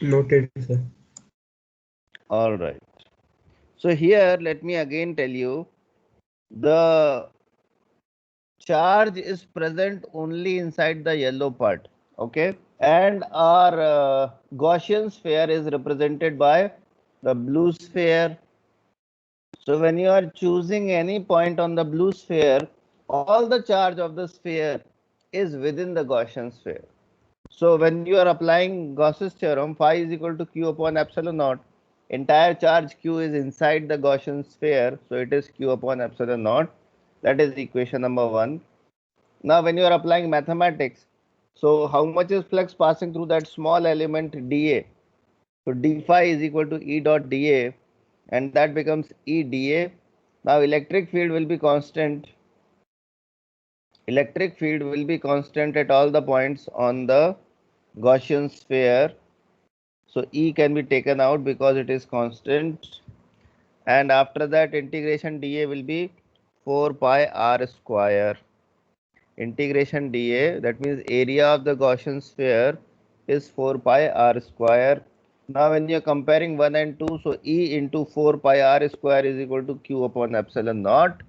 Noted, sir. All right. So here, let me again tell you, the charge is present only inside the yellow part. Okay. And our Gaussian sphere is represented by the blue sphere. So when you are choosing any point on the blue sphere, all the charge of the sphere is within the Gaussian sphere. So when you are applying Gauss's theorem, phi is equal to q upon epsilon naught. Entire charge q is inside the Gaussian sphere, so it is q upon epsilon naught. That is equation number 1. Now when you are applying mathematics, so how much is flux passing through that small element dA? So d phi is equal to E dot dA, and that becomes E dA. Now electric field will be constant. Electric field will be constant at all the points on the Gaussian sphere. So E can be taken out because it is constant, and after that integration dA will be 4 pi r square. Integration dA, that means area of the Gaussian sphere is 4 pi r square. Now when you are comparing 1 and 2, so E into 4 pi r square is equal to q upon epsilon naught,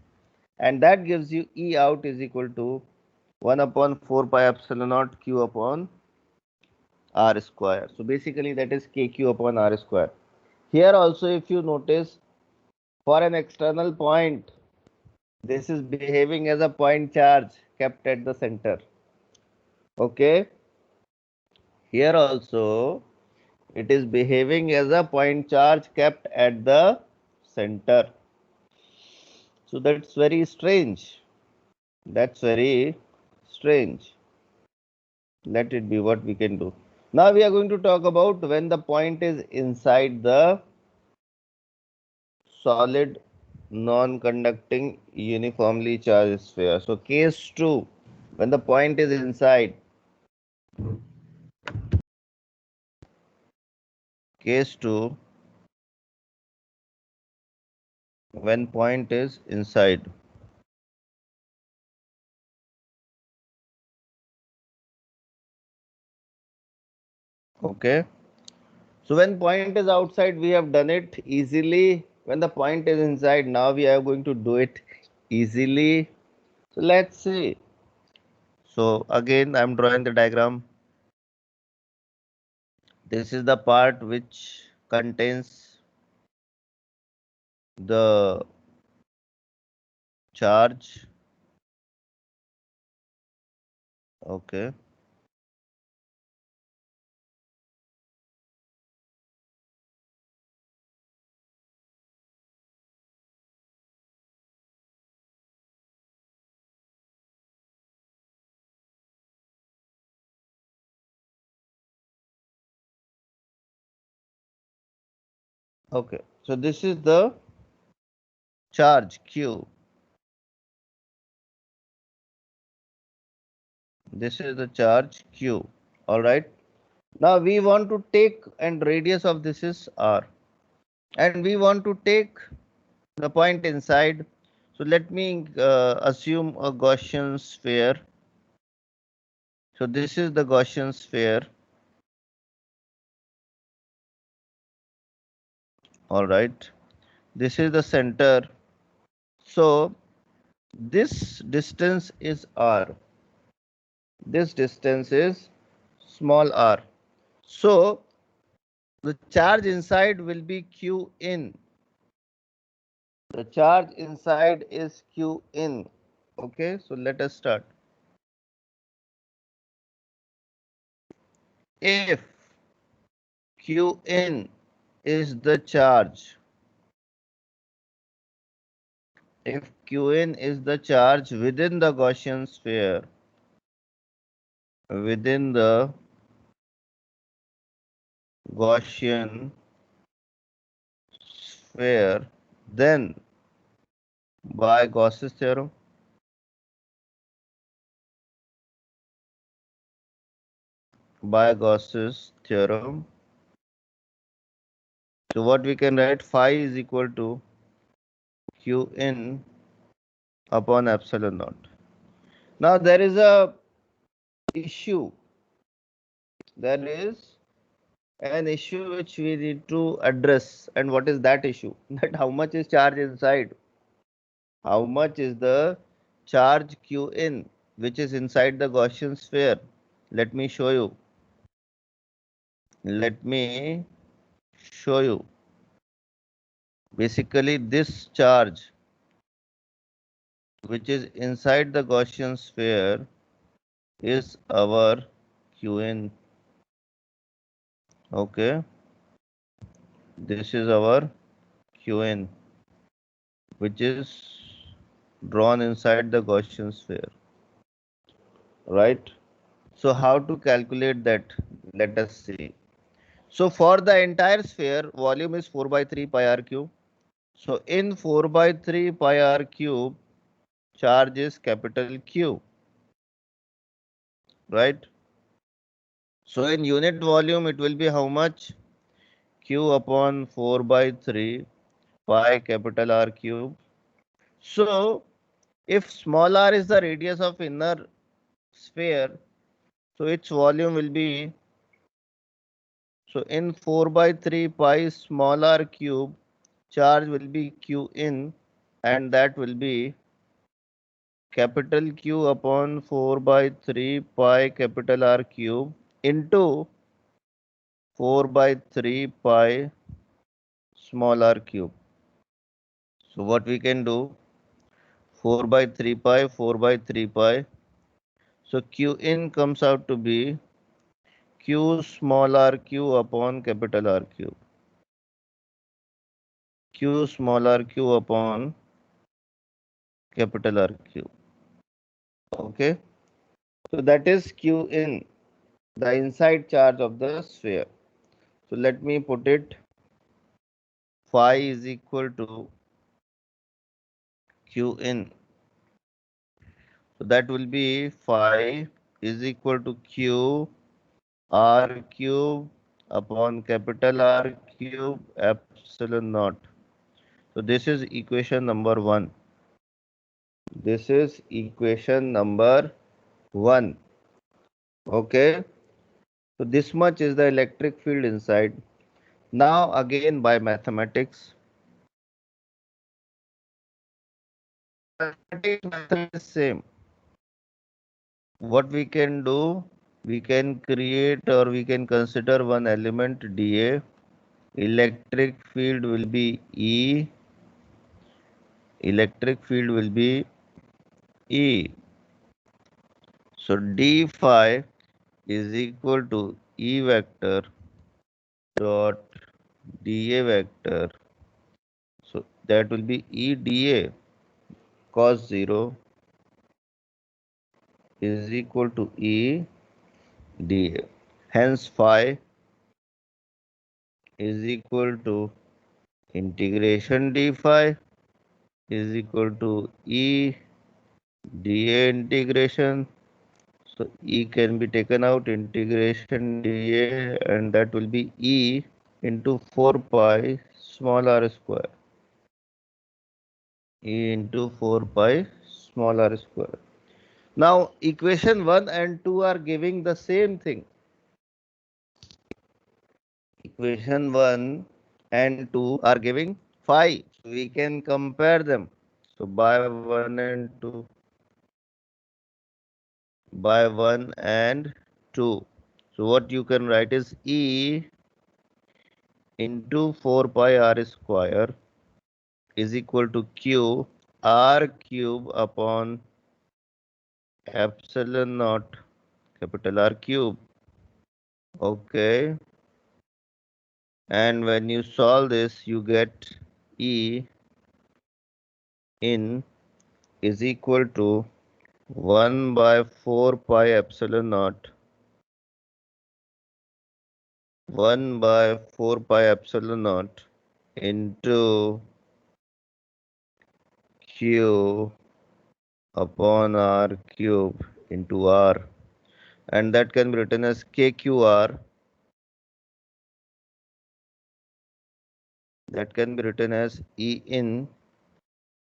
and that gives you E out is equal to 1 upon 4 pi epsilon naught q upon r square. So basically that is kq upon r square. Here also, if you notice, for an external point, this is behaving as a point charge kept at the center. Okay. Here also, it is behaving as a point charge kept at the center. So that's very strange. That's very strange. Let it be what we can do. Now we are going to talk about when the point is inside the solid non-conducting uniformly charged sphere. So case 2, when the point is inside. Case 2, when point is inside. Okay. So when point is outside, we have done it easily. When the point is inside, now we are going to do it easily. So let's see. So again, I'm drawing the diagram. This is the part which contains the charge. Okay. Okay. So this is the charge Q. This is the charge Q. All right. Now we want to take, and radius of this is R, and we want to take the point inside. So let me assume a Gaussian sphere. So this is the Gaussian sphere. All right. This is the center. So this distance is R. This distance is small r. So the charge inside will be q in. The charge inside is q in. Okay, so let us start. If q in is the charge, if q in is the charge within the Gaussian sphere, within the Gaussian sphere, then by Gauss's theorem, by Gauss's theorem, so what we can write, phi is equal to q in upon epsilon naught. Now there is a issue. There is an issue which we need to address. And what is that issue? That how much is charge inside? How much is the charge q in, which is inside the Gaussian sphere? Let me show you. Let me show you. Basically, this charge which is inside the Gaussian sphere is our Qn. Okay, this is our Qn, which is drawn inside the Gaussian sphere, right? So how to calculate that? Let us see. So for the entire sphere, volume is 4 by 3 pi r cube. So in 4 by 3 pi r cube, charge is capital Q, right? So in unit volume, it will be how much? Q upon 4 by 3 pi capital R cube. So if small r is the radius of inner sphere, so its volume will be, so in 4 by 3 pi small r cube, charge will be Q in, and that will be capital Q upon 4 by 3 pi capital R cube into 4 by 3 pi small r cube. So what we can do, 4 by 3 pi, 4 by 3 pi. So Q in comes out to be Q small r cube upon capital R cube. Q small r cube upon capital R cube. Okay. So that is Q in, the inside charge of the sphere. So let me put it. Phi is equal to Q in. So that will be phi is equal to Q R cube upon capital R cube epsilon naught. So this is equation number 1. This is equation number 1. Okay. So this much is the electric field inside. Now again by mathematics. Mathematics method is same. What we can do, we can create or we can consider one element dA. Electric field will be E. Electric field will be E. So d phi is equal to E vector dot dA vector. So that will be E dA cos 0 is equal to E dA. Hence phi is equal to integration d phi is equal to E dA integration. So E can be taken out, integration dA, and that will be E into 4 pi small r square. E into 4 pi small r square. Now equation 1 and 2 are giving the same thing. Equation 1 and 2 are giving phi. We can compare them. So by 1 and 2. By 1 and 2. So what you can write is E into 4 pi r square is equal to Q r cube upon epsilon naught capital R cube. Okay. And when you solve this, you get E in is equal to 1 by 4 pi epsilon naught 1 by 4 pi epsilon naught into Q upon R cube into R, and that can be written as KQR. That can be written as E in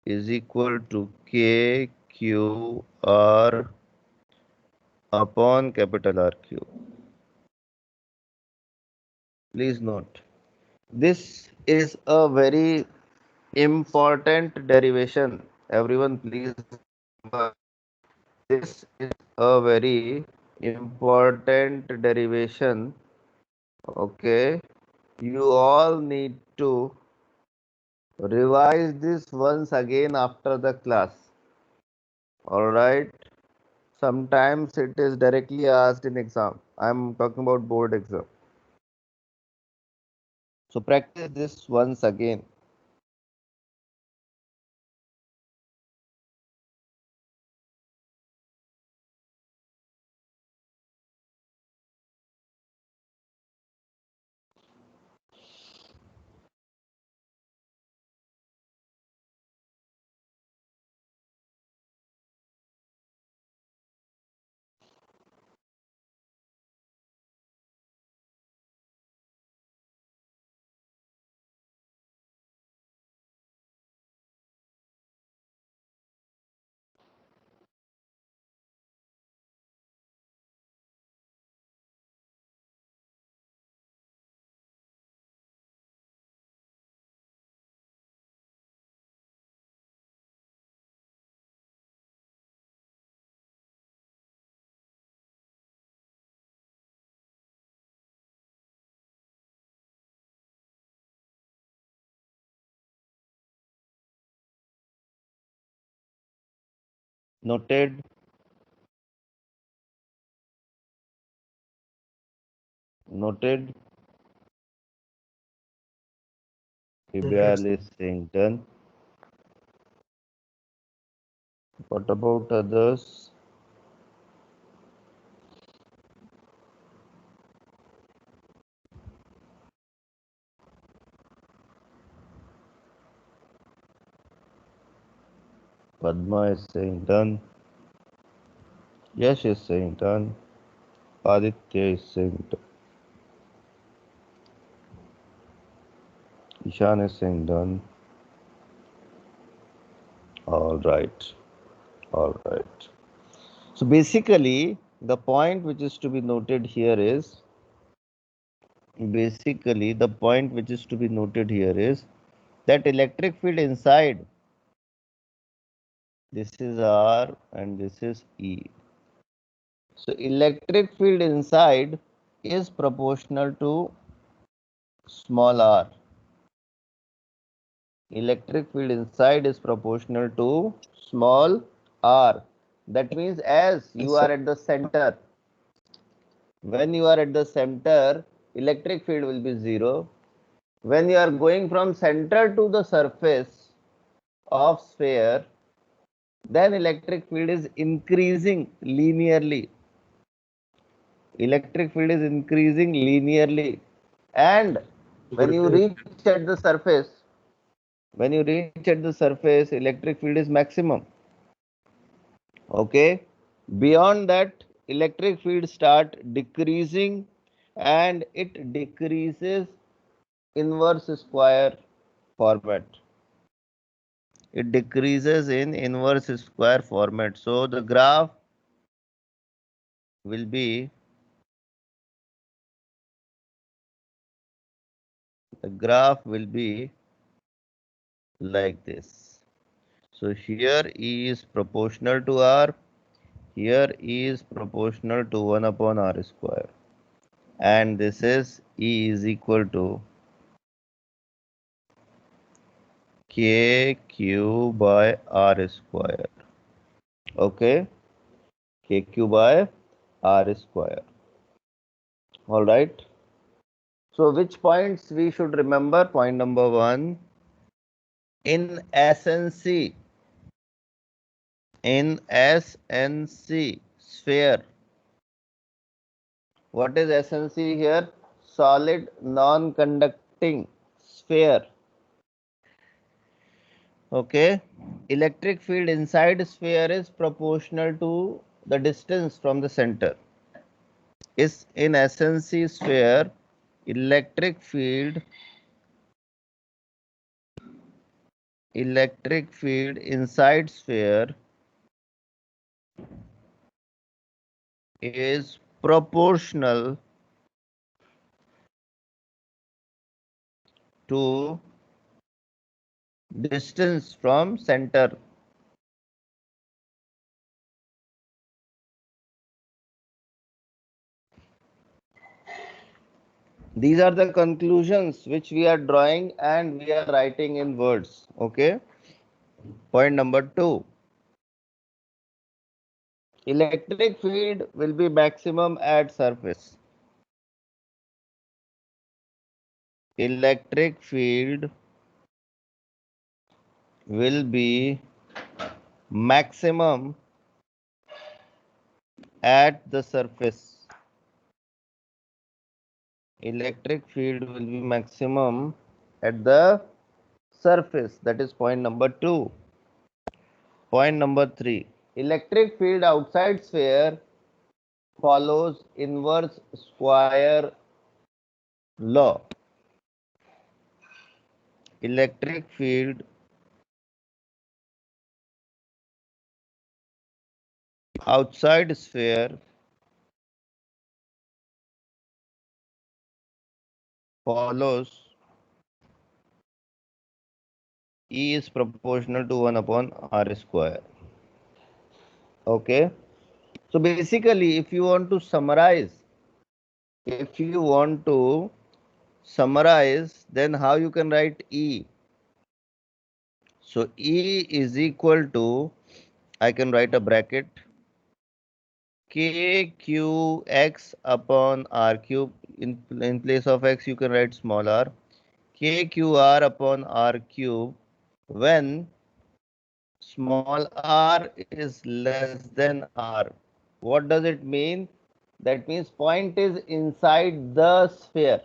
is equal to KQR upon capital R cube. Please note. This is a very important derivation. Everyone, please remember. This is a very important derivation. Okay. You all need to revise this once again after the class. Alright. Sometimes it is directly asked in exam. I am talking about board exam. So practice this once again. Noted. Noted. Kibyal is saying done. What about others? Padma is saying done. Yash is saying done. Aditya is saying done. Ishan is saying done. All right. All right. So basically, the point which is to be noted here is that electric field inside, this is R and this is E. So electric field inside is proportional to small r. Electric field inside is proportional to small r. That means as you are at the center, when you are at the center, electric field will be 0. When you are going from center to the surface of sphere, then electric field is increasing linearly. Electric field is increasing linearly. And when you reach at the surface, electric field is maximum. Okay. Beyond that, electric field start decreasing and it decreases inverse square format. It decreases in inverse square format. So the graph will be like this. So here E is proportional to R. Here E is proportional to 1 upon R square. And this is E is equal to KQ by R square. Okay. KQ by R square. Alright. So which points we should remember? Point number 1. In SNC sphere. What is SNC here? Solid non-conducting sphere. Okay. Electric field inside sphere is proportional to the distance from the center. Is in SNC sphere, electric field inside sphere is proportional to distance from center. These are the conclusions which we are drawing and we are writing in words. Okay. Point number 2. Electric field will be maximum at surface. Electric field will be maximum at the surface. Electric field will be maximum at the surface. That is point number 2. Point number 3. Electric field outside sphere follows inverse square law. Electric field outside sphere follows E is proportional to 1 upon R square. Okay. So basically, if you want to summarize, then how you can write E? So E is equal to, I can write a bracket, KQX upon R cube. In place of X, you can write small r. KQR upon R cube when small r is less than r. What does it mean? That means point is inside the sphere.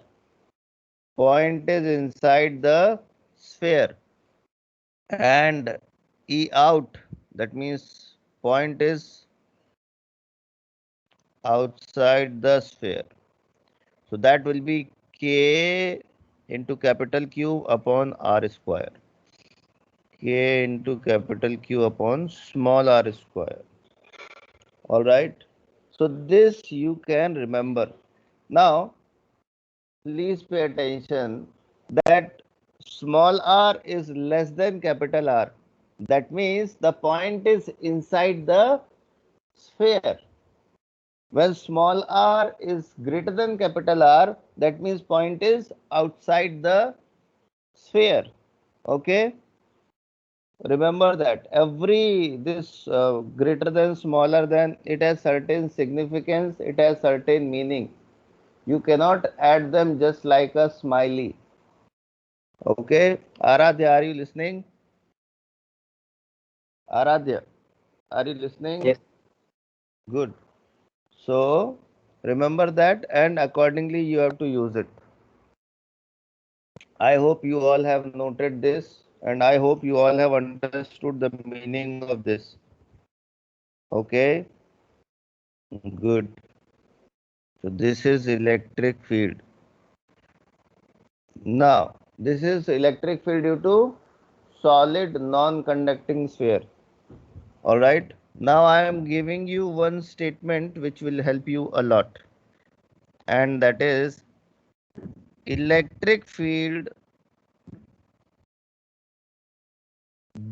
Point is inside the sphere. And E out, that means point is outside the sphere. So that will be K into capital Q upon R square. K into capital Q upon small r square. All right. So this you can remember. Now, please pay attention that small r is less than capital R. That means the point is inside the sphere. When small r is greater than capital R, that means point is outside the sphere. Okay. Remember that every this greater than, smaller than, it has certain significance, it has certain meaning. You cannot add them just like a smiley. Okay. Aradhya, are you listening? Aradhya, are you listening? Yes. Good. So remember that and accordingly you have to use it. I hope you all have noted this and I hope you all have understood the meaning of this. Okay. Good. So this is electric field. Now, this is electric field due to solid non-conducting sphere. All right. Now I am giving you one statement which will help you a lot. And that is electric field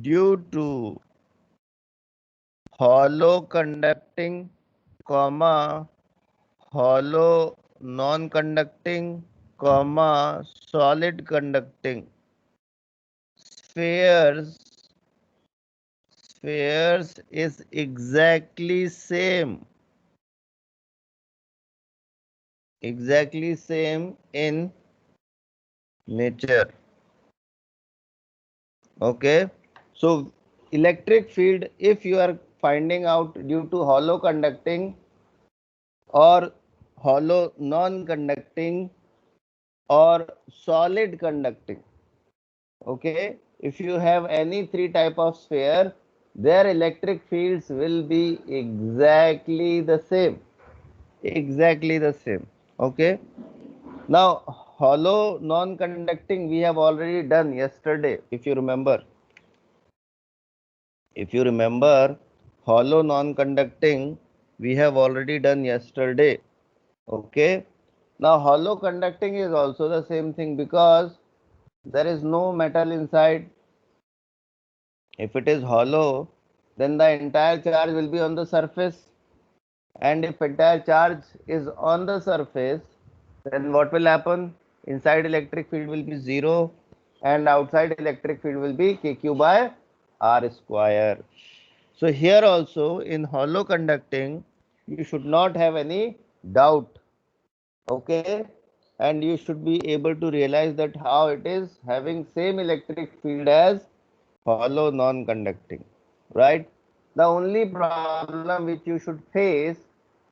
due to hollow conducting, hollow non-conducting, solid conducting spheres is exactly same in nature. Okay. So electric field, if you are finding out due to hollow conducting or hollow non-conducting or solid conducting, okay, if you have any three type of sphere, their electric fields will be exactly the same. Okay. Now hollow non-conducting we have already done yesterday, if you remember. Hollow non-conducting we have already done yesterday. Okay. Now hollow conducting is also the same thing because there is no metal inside. If it is hollow, then the entire charge will be on the surface. And if entire charge is on the surface, then what will happen? Inside electric field will be 0 and outside electric field will be kq by r square. So here also in hollow conducting, you should not have any doubt. Okay, and you should be able to realize that how it is having same electric field as hollow non-conducting, right? The only problem which you should face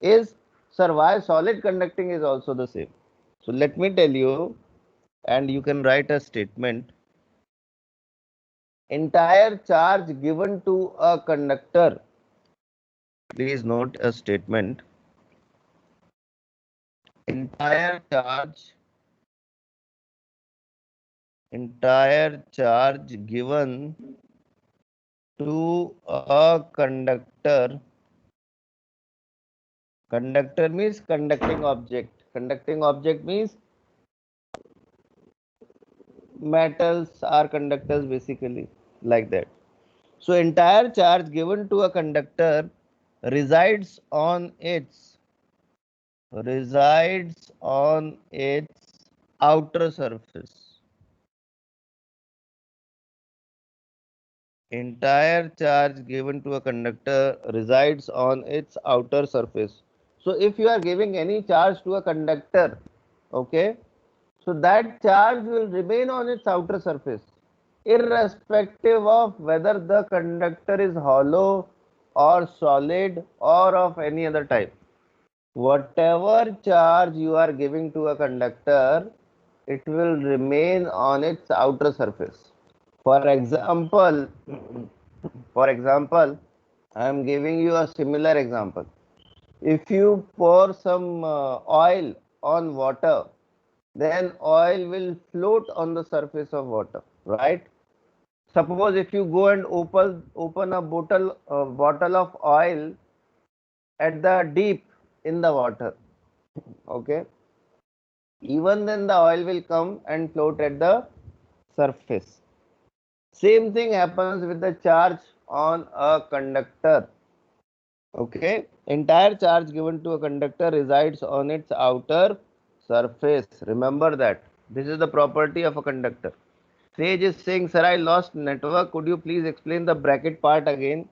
is, sir, why solid conducting is also the same. So let me tell you, and you can write a statement. Entire charge given to a conductor, please note a statement. Entire charge given to a conductor. Conductor means conducting object. Conducting object means metals are conductors, basically, like that. So entire charge given to a conductor resides on its outer surface. Entire charge given to a conductor resides on its outer surface. So if you are giving any charge to a conductor, okay, so that charge will remain on its outer surface, irrespective of whether the conductor is hollow or solid or of any other type. Whatever charge you are giving to a conductor, it will remain on its outer surface. For example, I am giving you a similar example. If you pour some oil on water, then oil will float on the surface of water, right? Suppose if you go and open a bottle of oil at the deep in the water, okay, even then the oil will come and float at the surface. Same thing happens with the charge on a conductor. Okay, entire charge given to a conductor resides on its outer surface. Remember that. This is the property of a conductor. Sage is saying, sir, I lost network. Could you please explain the bracket part again?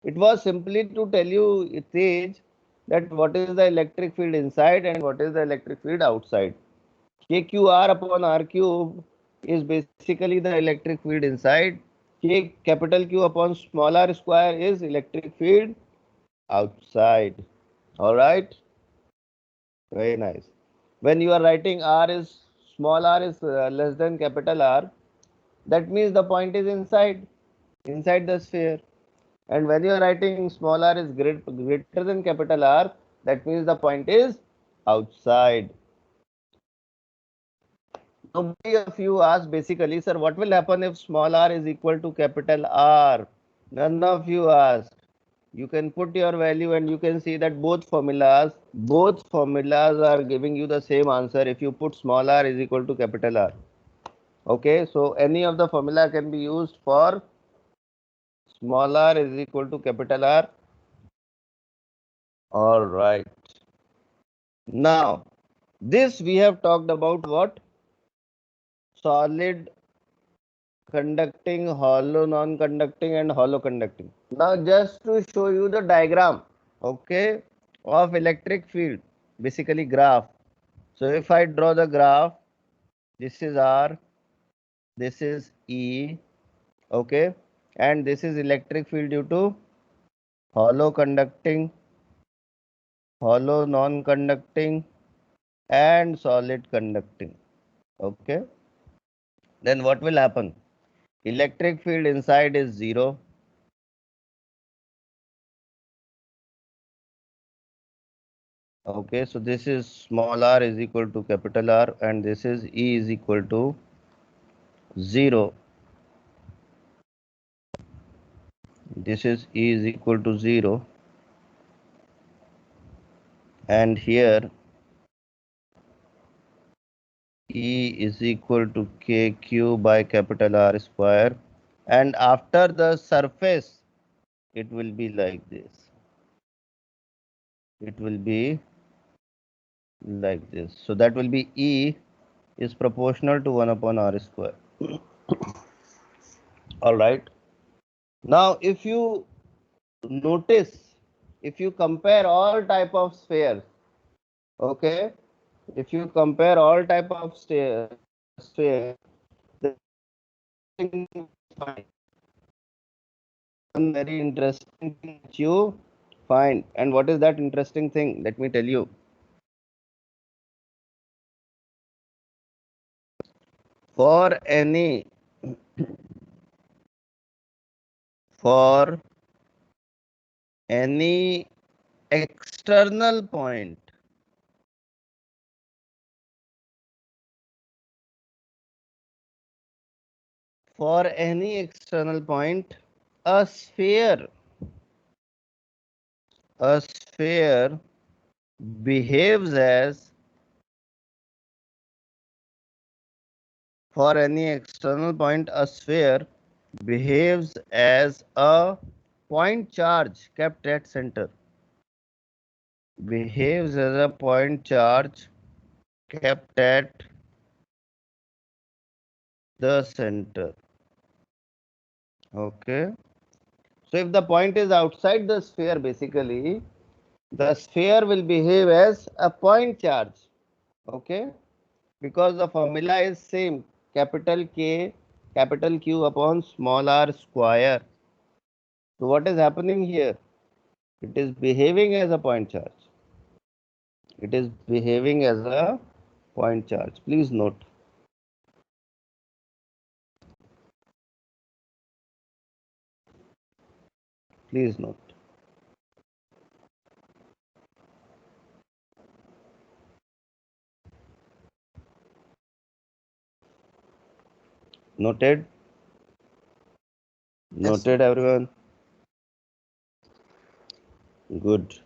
It was simply to tell you, Sage, that what is the electric field inside and what is the electric field outside. KQR upon R cube is basically the electric field inside. K capital Q upon small r square is electric field outside. All right, very nice. When you are writing r is small r is less than capital R, that means the point is inside the sphere. And when you are writing small r is greater than capital R, that means the point is outside. Nobody of you asked basically, sir, what will happen if small r is equal to capital R? None of you asked. You can put your value and you can see that both formulas are giving you the same answer if you put small r is equal to capital R. Okay, so any of the formula can be used for small r is equal to capital R. All right. Now, this we have talked about what? Solid conducting, hollow non-conducting and hollow conducting. Now just to show you the diagram, okay, of electric field, basically graph. So if I draw the graph, this is R, this is E, okay, and this is electric field due to hollow conducting, hollow non-conducting and solid conducting, okay. Then what will happen? Electric field inside is 0. Okay, so this is small r is equal to capital R and this is E is equal to 0. This is E is equal to 0 and here E is equal to KQ by capital R square. And after the surface, it will be like this. It will be like this. So that will be E is proportional to 1 upon R square. All right. Now, if you notice, if you compare all type of spheres, okay, if you compare all type of sphere, the thing one very interesting thing that you find. And what is that interesting thing? Let me tell you. For any for any external point, for any external point, a sphere a sphere behaves as, for any external point, a sphere behaves as a point charge kept at center. Behaves as a point charge kept at the center. Okay. So if the point is outside the sphere, basically, the sphere will behave as a point charge. Okay. Because the formula is same, capital K, capital Q upon small r square. So what is happening here? It is behaving as a point charge. It is behaving as a point charge. Please note. Please note. Noted? Yes, sir. Noted, everyone? Good.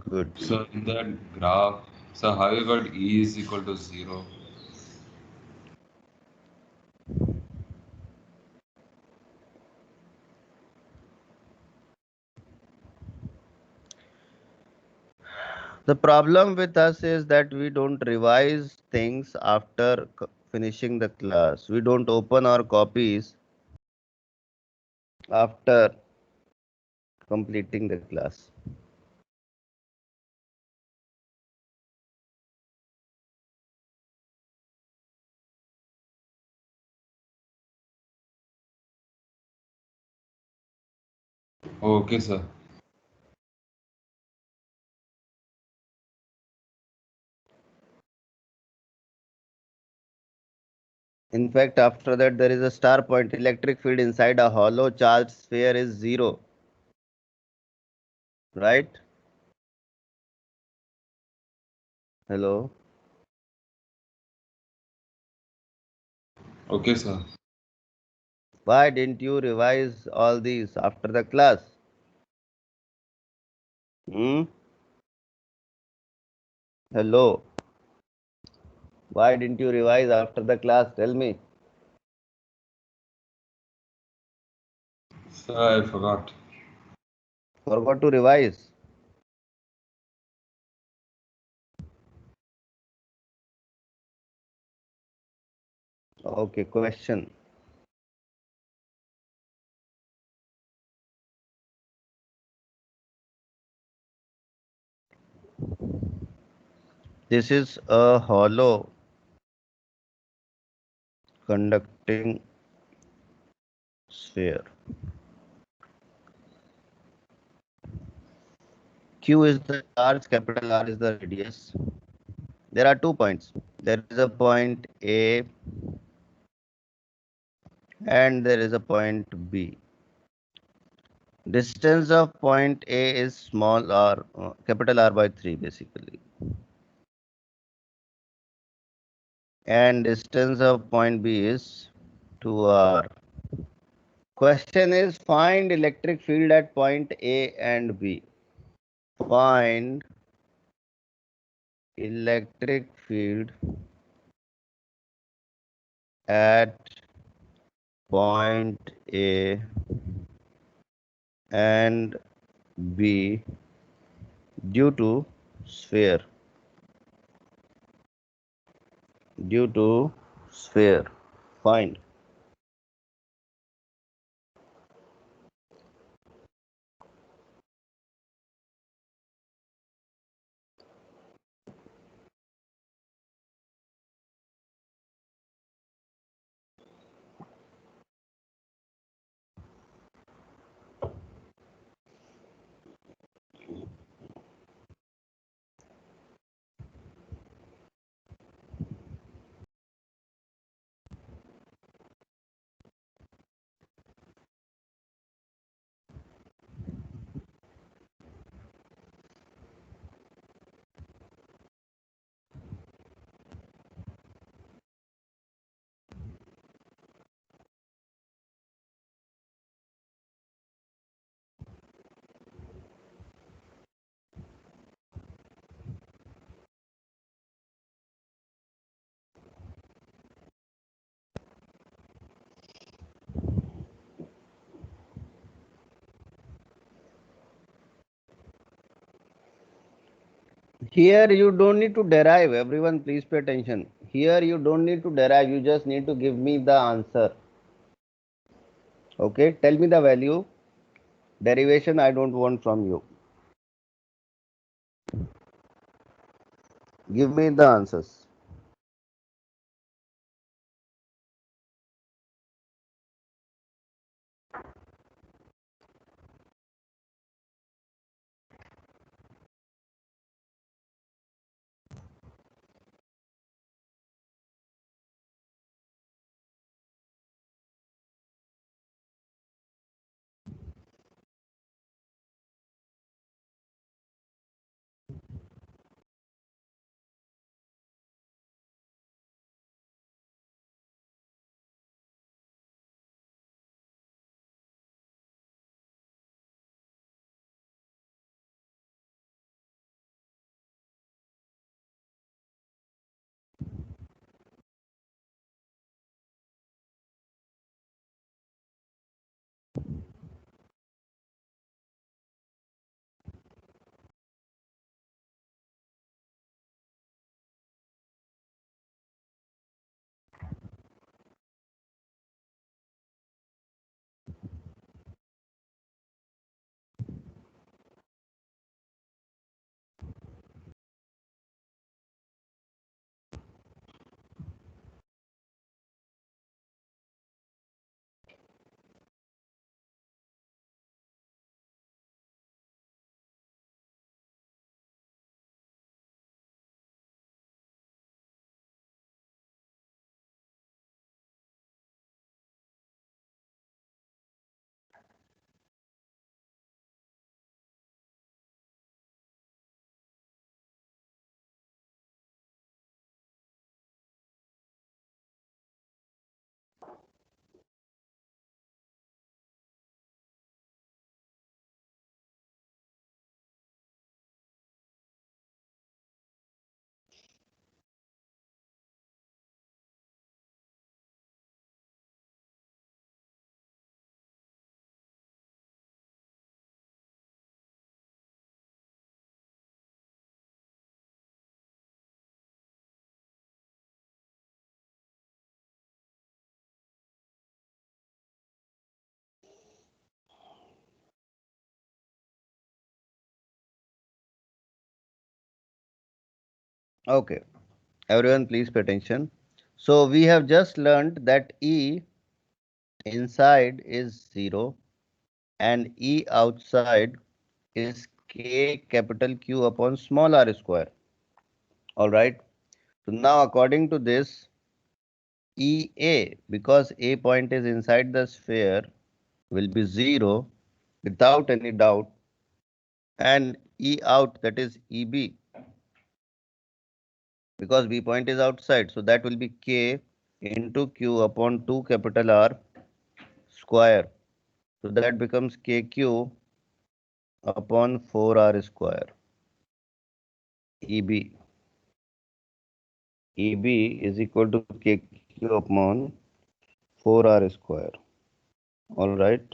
Good. So in that graph, so how you got E is equal to 0? The problem with us is that we don't revise things after finishing the class. We don't open our copies after completing the class. Okay, sir. In fact, after that, there is a star point. Electric field inside a hollow charged sphere is zero. Right? Hello? Okay, sir. Why didn't you revise all these after the class? Hmm? Hello? Why didn't you revise after the class? Tell me. Sir, I forgot. Forgot to revise. Okay, question. This is a hollow conducting sphere. Q is the charge, capital R is the radius. There are 2 points. There is a point A and there is a point B. Distance of point A is small r, capital R by 3 basically. And distance of point B is 2r. Question is find electric field at point A and B. Find electric field at point A and B due to sphere. Find. Here you don't need to derive. Everyone, please pay attention. Here you don't need to derive. You just need to give me the answer. Okay, tell me the value. Derivation I don't want from you. Give me the answers. Okay, everyone, please pay attention. So we have just learned that E inside is 0 and E outside is K capital Q upon small r square. All right. So now according to this, EA, because A point is inside the sphere, will be 0 without any doubt, and E out, that is EB, because B point is outside, so that will be K into Q upon 2 capital R square. So that becomes KQ upon 4R square EB. EB is equal to KQ upon 4R square. All right.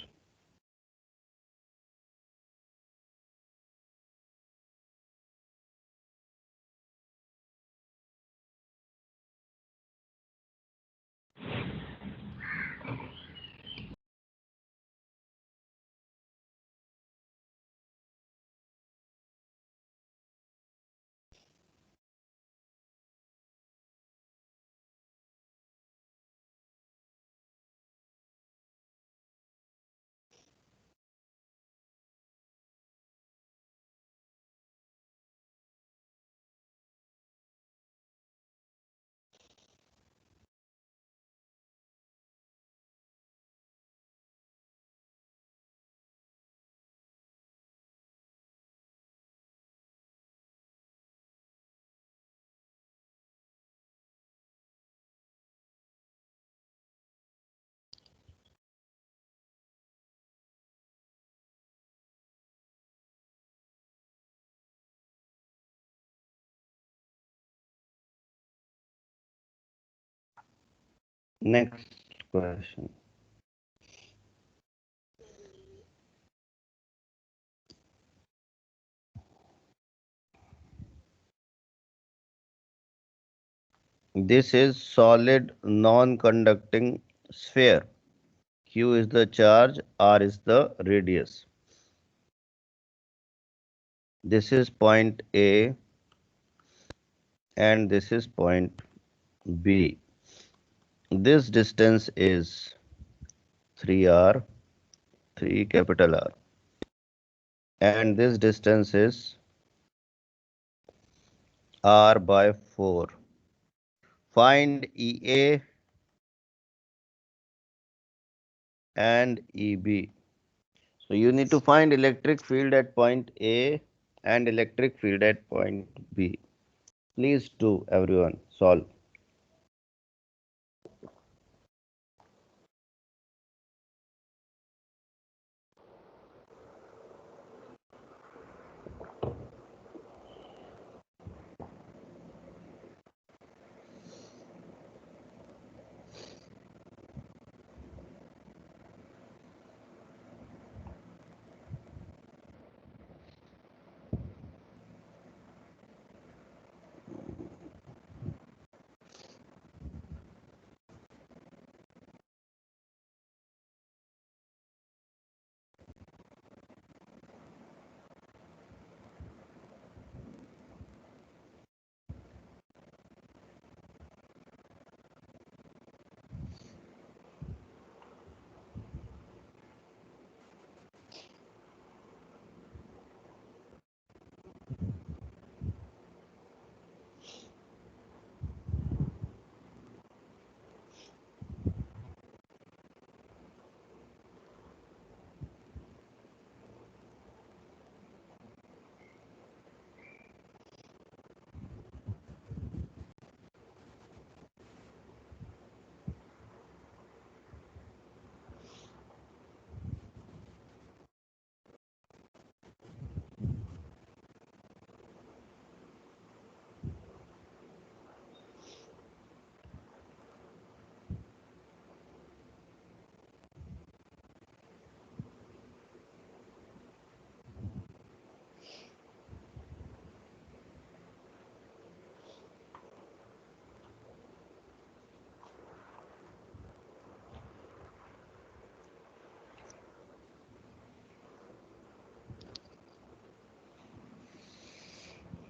Next question. This is solid non-conducting sphere. Q is the charge, R is the radius. This is point A and this is point B. This distance is 3R, 3 capital R. And this distance is R by 4. Find EA and EB. So you need to find electric field at point A and electric field at point B. Please do everyone solve.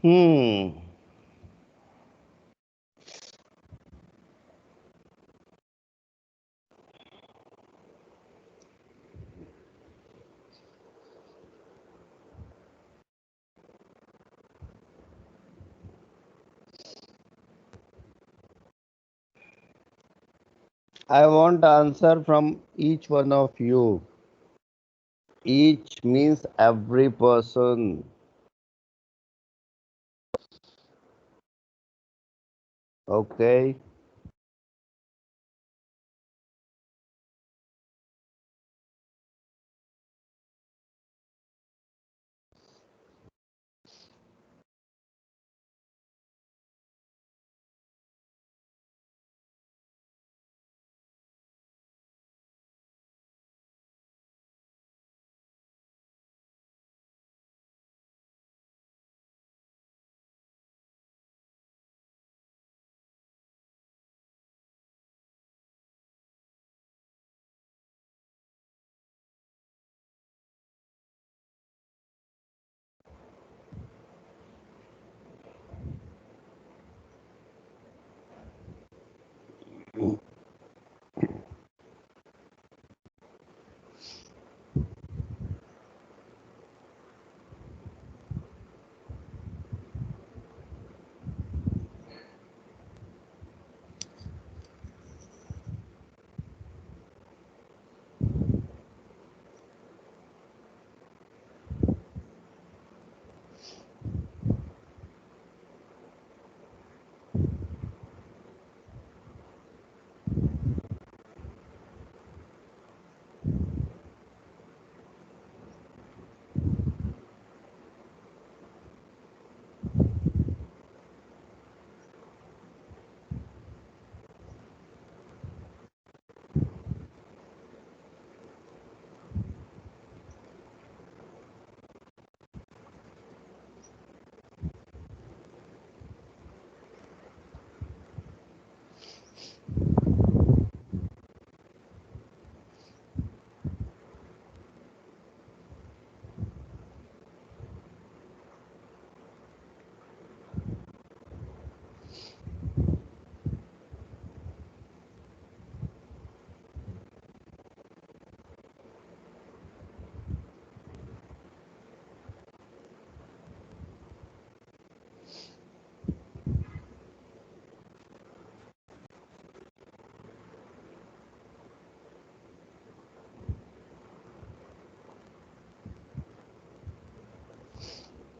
Hmm. I want answer from each one of you. Each means every person. Okay.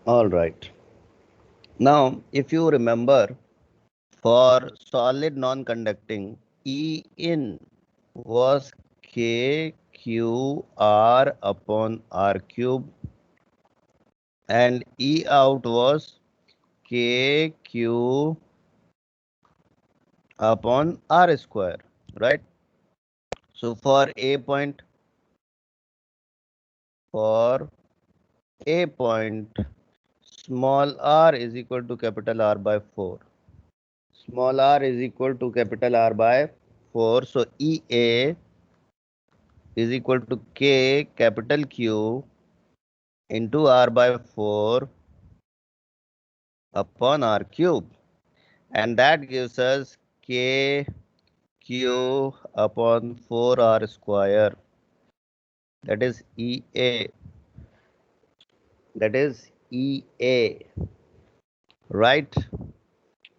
All right. Now, if you remember, for solid non-conducting, E in was K Q R upon R cube, and E out was K Q upon R square, right? So for for A point, small r is equal to capital R by 4. Small r is equal to capital R by 4. So EA is equal to K capital Q into R by 4 upon R cube. And that gives us K Q upon 4R square. That is EA. That is EA. Right?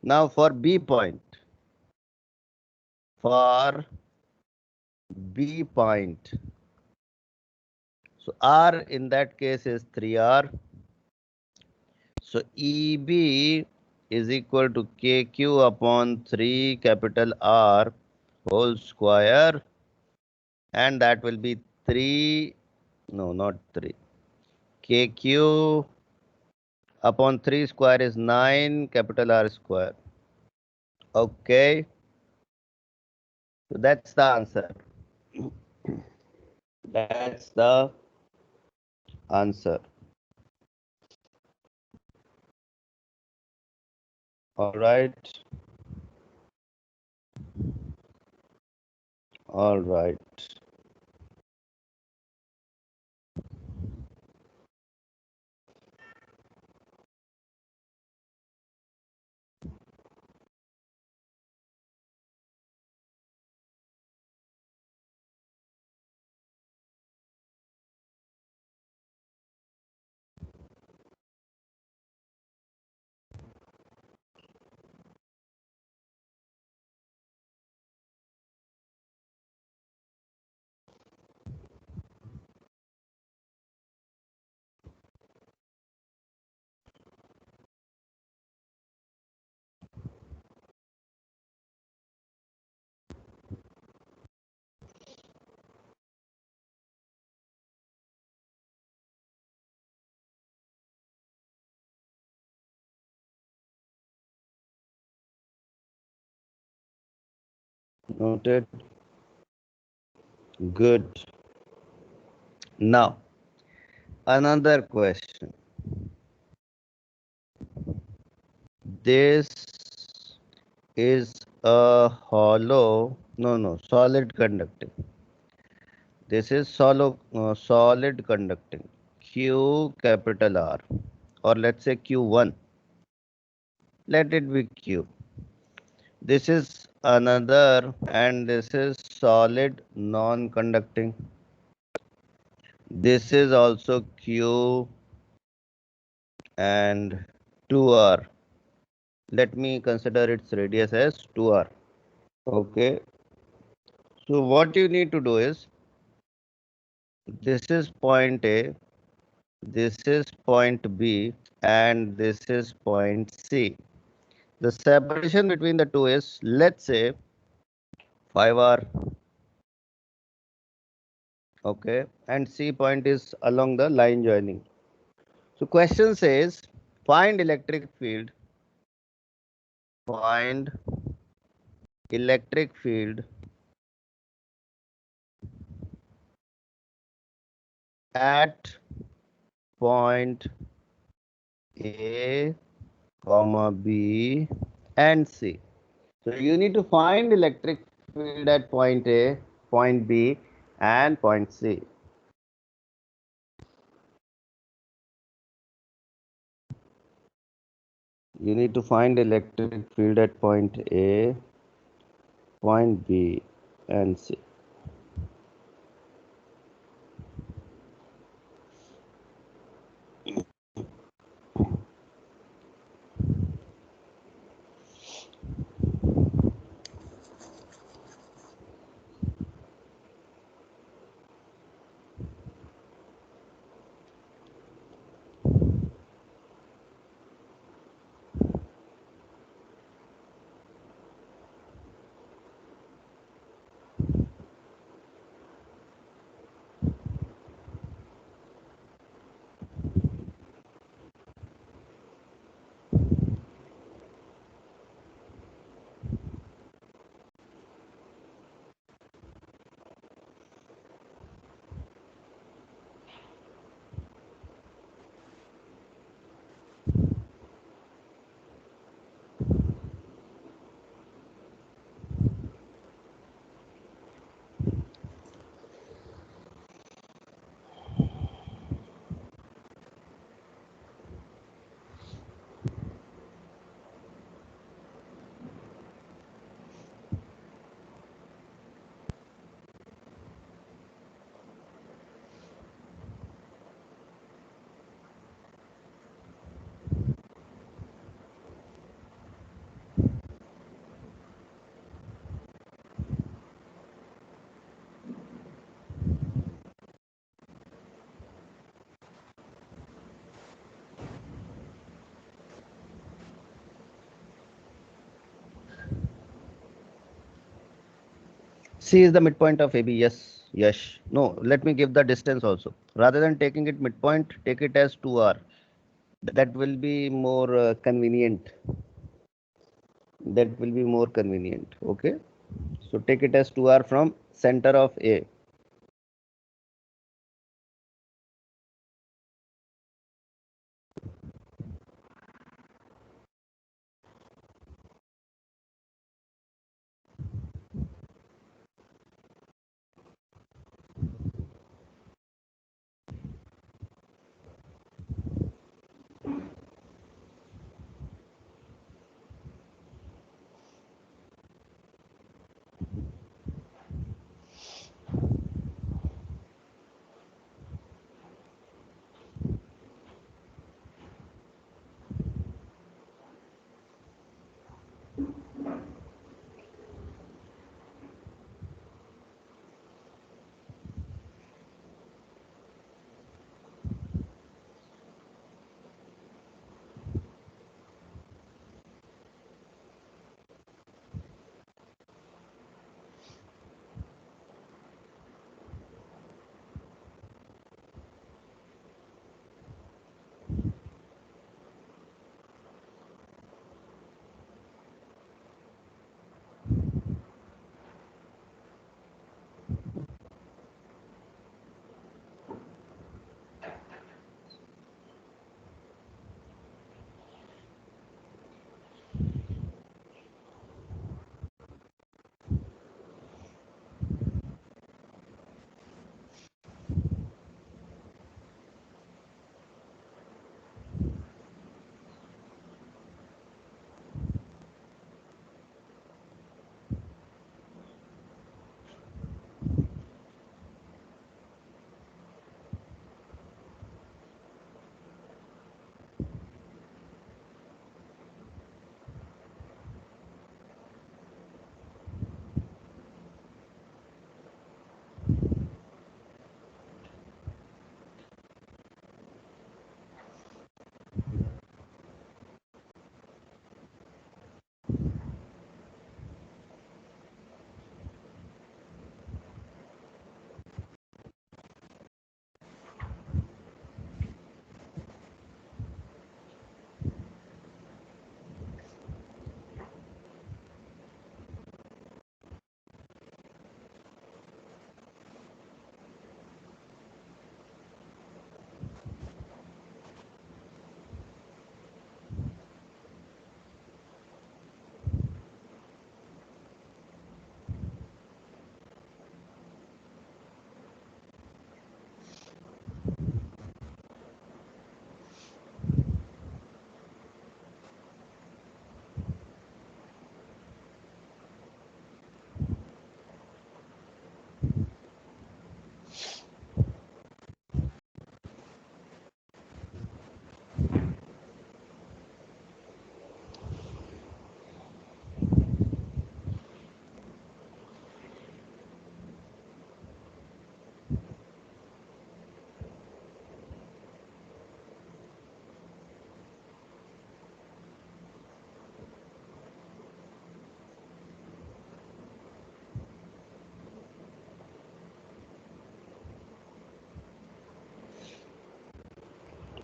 Now for B point. For B point. So R in that case is 3R. So EB is equal to KQ upon 3 capital R whole square, and that will be 3, no, not 3. KQ upon 3 square is 9 capital R square. Okay, so that's the answer. That's the answer. All right. All right. Noted. Good. Now, another question. This is a hollow, no, solid conducting. This is solid conducting. Q capital R, or let's say Q1. Let it be Q. This is another, and this is solid non-conducting. This is also Q and 2R. Let me consider its radius as 2R. Okay. So what you need to do is, this is point A, this is point B, and this is point C. The separation between the two is, let's say, 5R. Okay. And C point is along the line joining. So question says, find electric field. Find electric field at point A, comma B and C. So you need to find electric field at point A, point B and point C. You need to find electric field at point A, point B and C. C is the midpoint of AB. Yes. Yes. No, let me give the distance also. Rather than taking it midpoint, take it as 2R. That will be more convenient. That will be more convenient. Okay. So take it as 2R from center of A.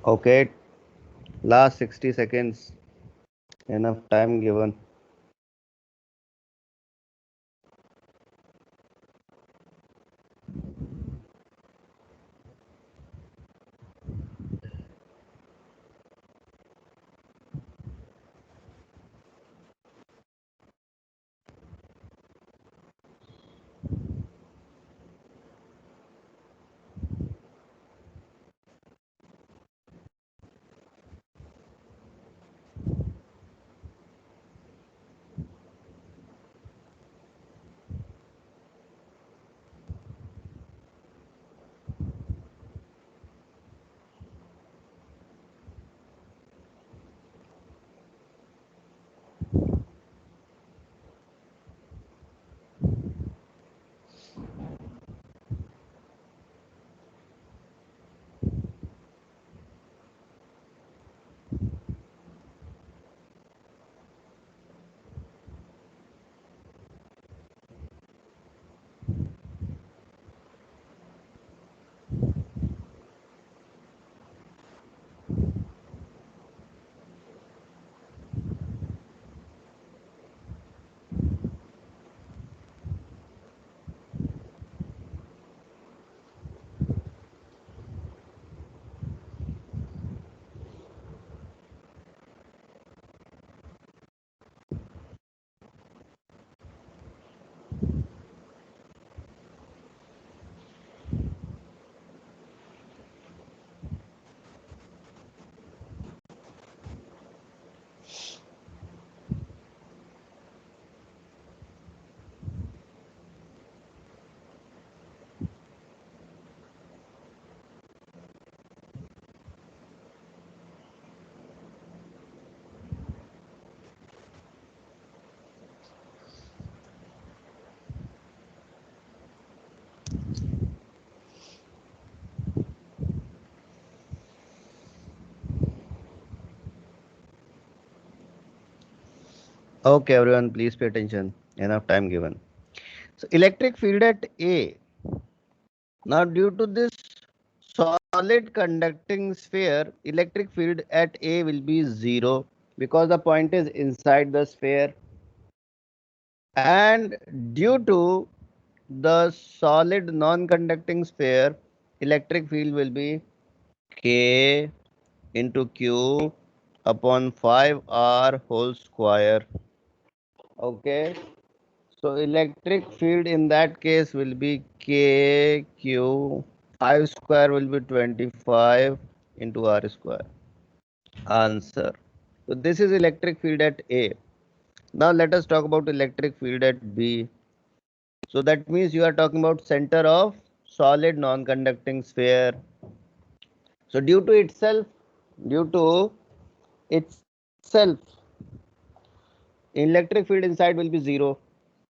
Okay, last 60 seconds. Enough time given. Okay, everyone, please pay attention. Enough time given. So, electric field at A. Now, due to this solid conducting sphere, electric field at A will be 0 because the point is inside the sphere. And due to the solid non-conducting sphere, electric field will be K into Q upon 5R whole square. Okay. So electric field in that case will be K Q 5 square will be 25 into R square. Answer. So this is electric field at A. Now let us talk about electric field at B. So that means you are talking about center of solid non-conducting sphere. So due to itself, electric field inside will be 0.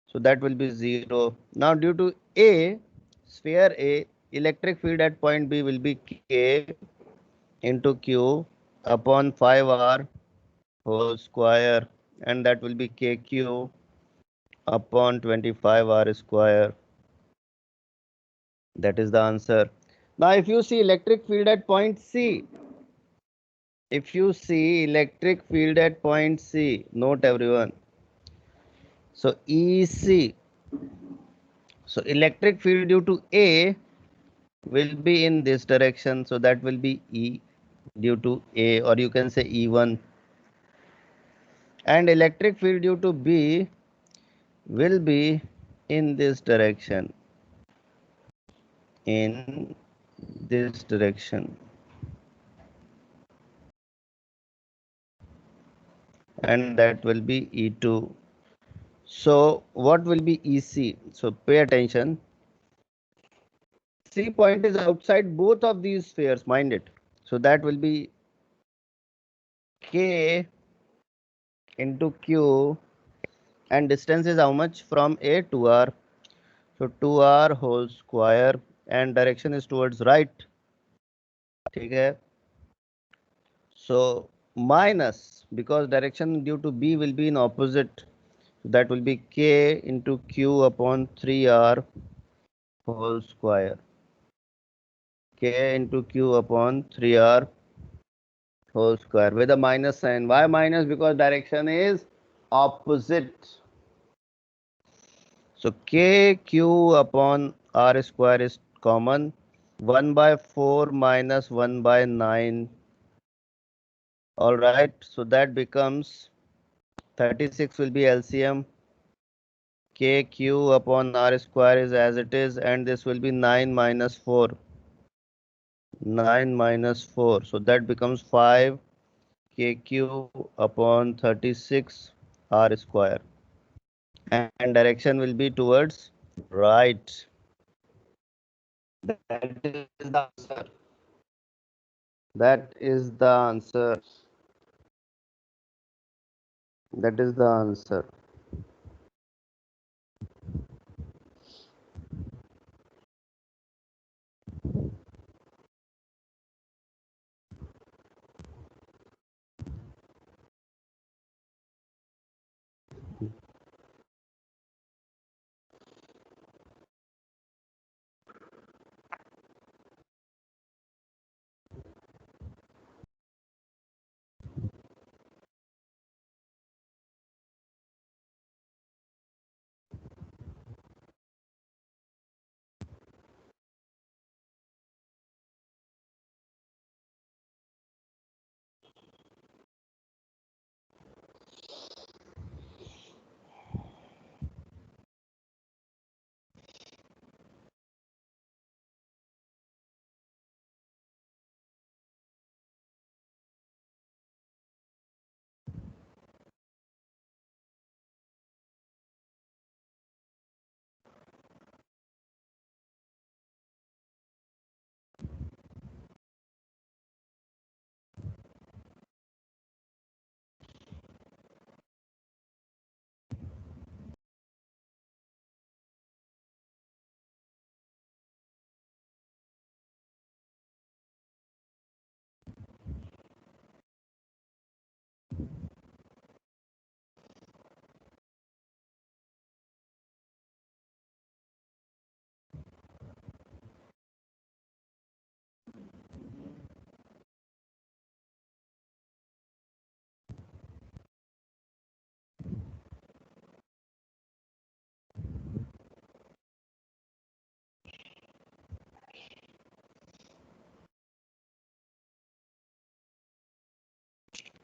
So that will be 0. Now due to A, sphere A, electric field at point B will be K into Q upon 5R whole square, and that will be KQ upon 25R square. That is the answer. Now if you see electric field at point C, note everyone. So EC, so electric field due to A will be in this direction, so that will be E due to A, or you can say E1. And electric field due to B will be in this direction, in this direction, and that will be E2. So what will be EC? So pay attention. C point is outside both of these spheres, mind it. So that will be K into Q, and distance is how much from A to R? So 2R whole square, and direction is towards right. ठीक है? So minus, because direction due to B will be in opposite. So that will be K into Q upon 3R whole square. K into Q upon 3R whole square with a minus sign. Why minus? Because direction is opposite. So kq upon r square is common. 1 by 4 minus 1 by 9. All right, so that becomes 36 will be LCM. Kq upon r square is as it is, and this will be 9 minus 4. 9 minus 4. So that becomes 5 kq upon 36 r square. And direction will be towards right. That is the answer. That is the answer. That is the answer.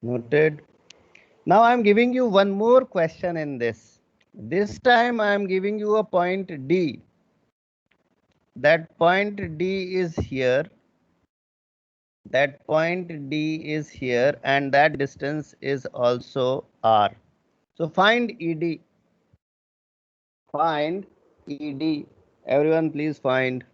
Noted. Now I am giving you one more question in this. This time I am giving you a point D. That point D is here. That point D is here, and that distance is also R. So find ED. Find ED. Everyone please find.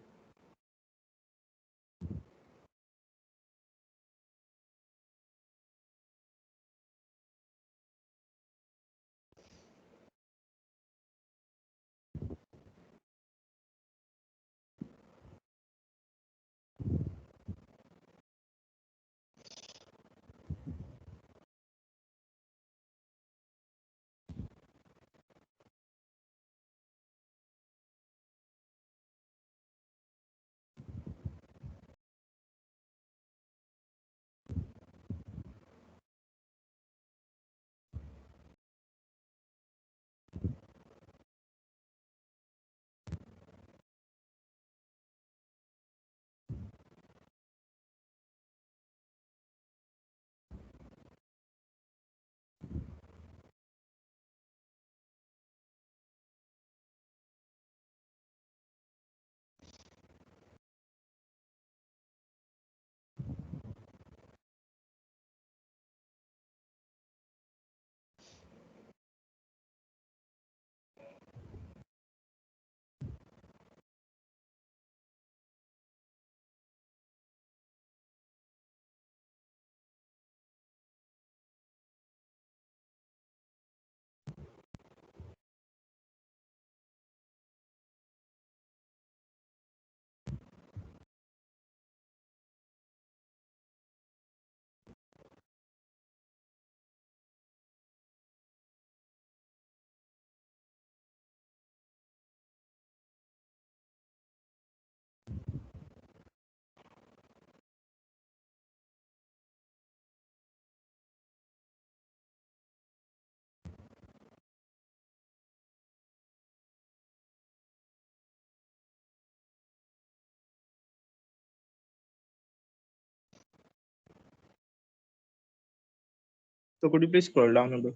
So could you please scroll down a bit?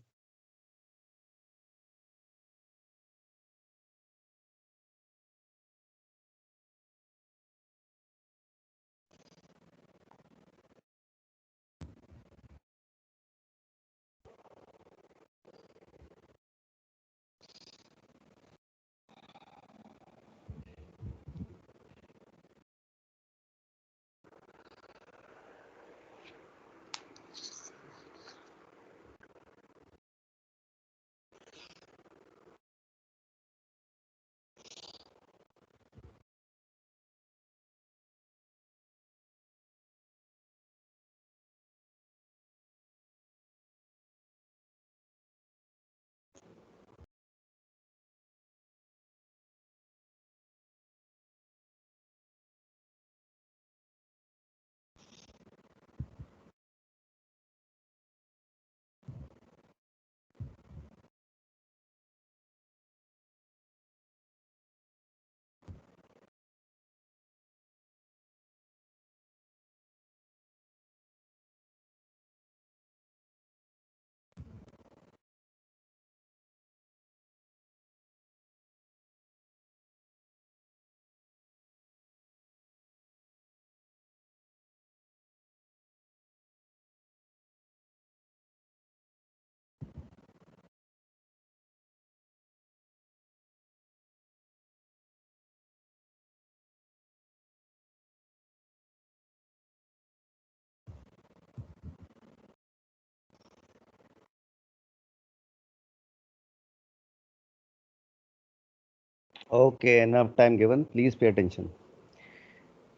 Okay, enough time given. Please pay attention.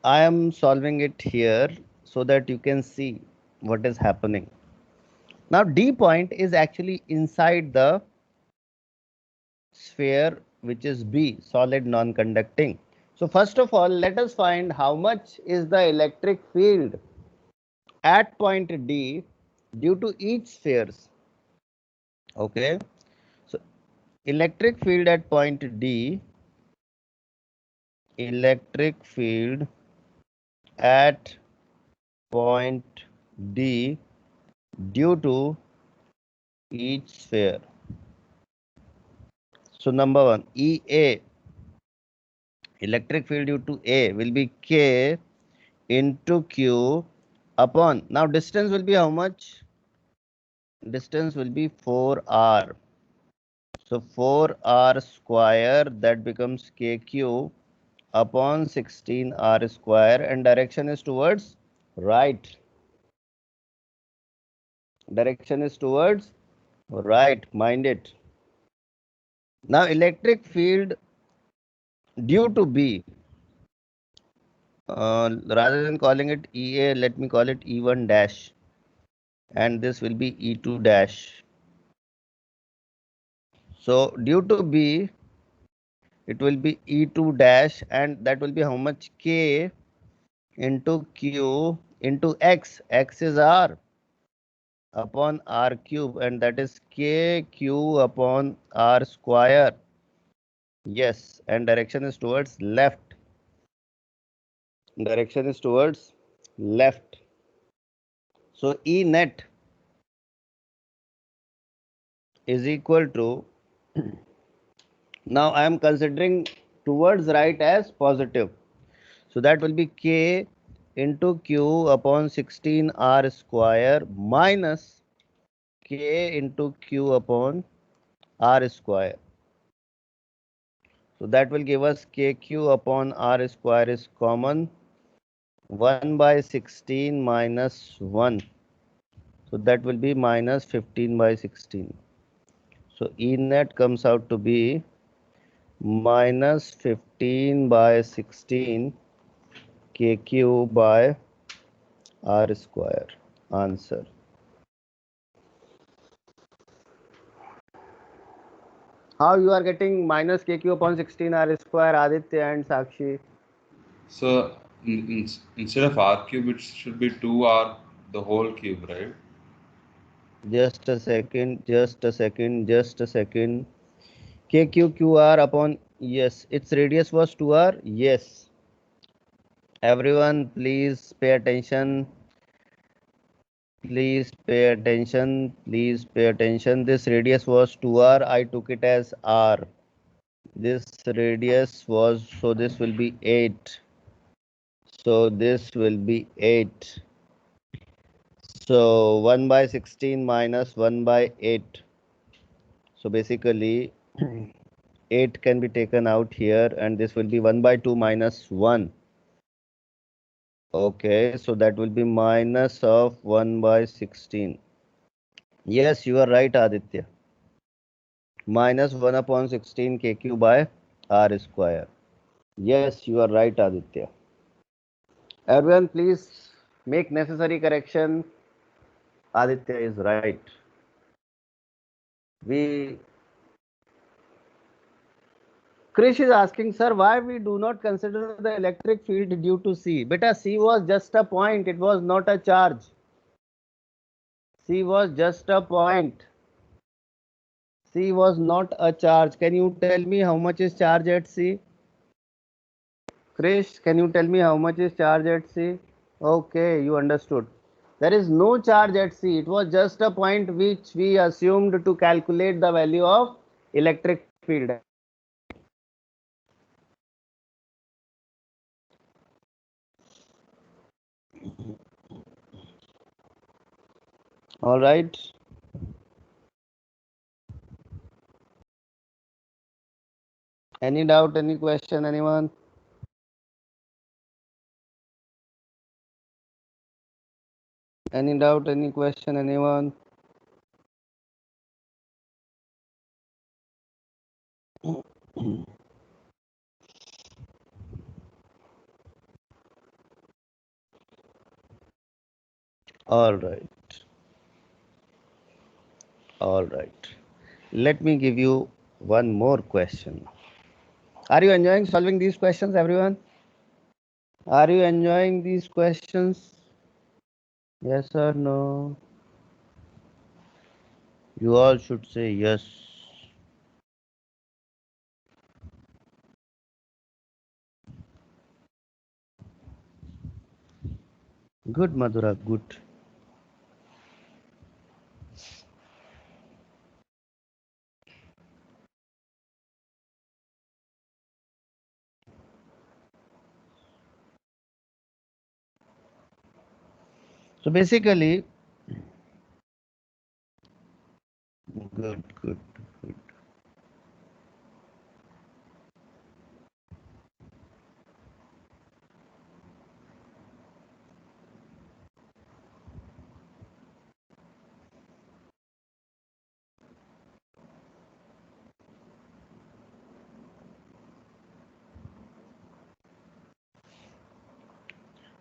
I am solving it here so that you can see what is happening. Now, D point is actually inside the sphere, which is B, solid non-conducting. So, first of all, let us find how much is the electric field at point D due to each spheres. Okay. So, electric field at point D, electric field at point D due to each sphere. So number one, EA, electric field due to A will be K into Q upon, now distance will be how much? Distance will be 4R. So 4R square, that becomes KQ upon 16R square, and direction is towards right. Direction is towards right, mind it. Now electric field due to B, rather than calling it EA, let me call it E1 dash, and this will be E2 dash. So due to B, it will be E2 dash, and that will be how much? K into Q into X. X is R upon R cube, and that is KQ upon R square. Yes, and direction is towards left. Direction is towards left. So E net is equal to, now I am considering towards right as positive. So that will be K into Q upon 16R square minus K into Q upon R square. So that will give us KQ upon R square is common, 1 by 16 minus 1. So that will be minus 15 by 16. So E net comes out to be minus 15 by 16 KQ by R square. Answer. How you are getting minus KQ upon 16 R square, Aditya and Sakshi? So instead of R cube, it should be 2R, the whole cube, right? Just a second, just a second, just a second. KQQR upon, yes, its radius was 2R. Yes. Everyone, please pay attention. Please pay attention. Please pay attention. This radius was 2r. I took it as r. This radius was, so this will be 8. So this will be 8. So 1 by 16 minus 1 by 8. So basically 8 can be taken out here and this will be 1 by 2 minus 1. Okay, so that will be minus of 1 by 16. Yes, you are right, Aditya. Minus 1 upon 16 kq by r square. Yes, you are right, Aditya. Everyone, please make necessary correction. Aditya is right. We Krish is asking, sir, why we do not consider the electric field due to C? Beta, C was just a point. It was not a charge. C was just a point. C was not a charge. Can you tell me how much is charge at C? Krish, can you tell me how much is charge at C? Okay, you understood. There is no charge at C. It was just a point which we assumed to calculate the value of electric field. All right. Any doubt, any question, anyone? Any doubt, any question, anyone? All right. All right. Let me give you one more question. Are you enjoying solving these questions, everyone? Are you enjoying these questions? Yes or no? You all should say yes. Good, Madhura, good. So basically, good, good, good.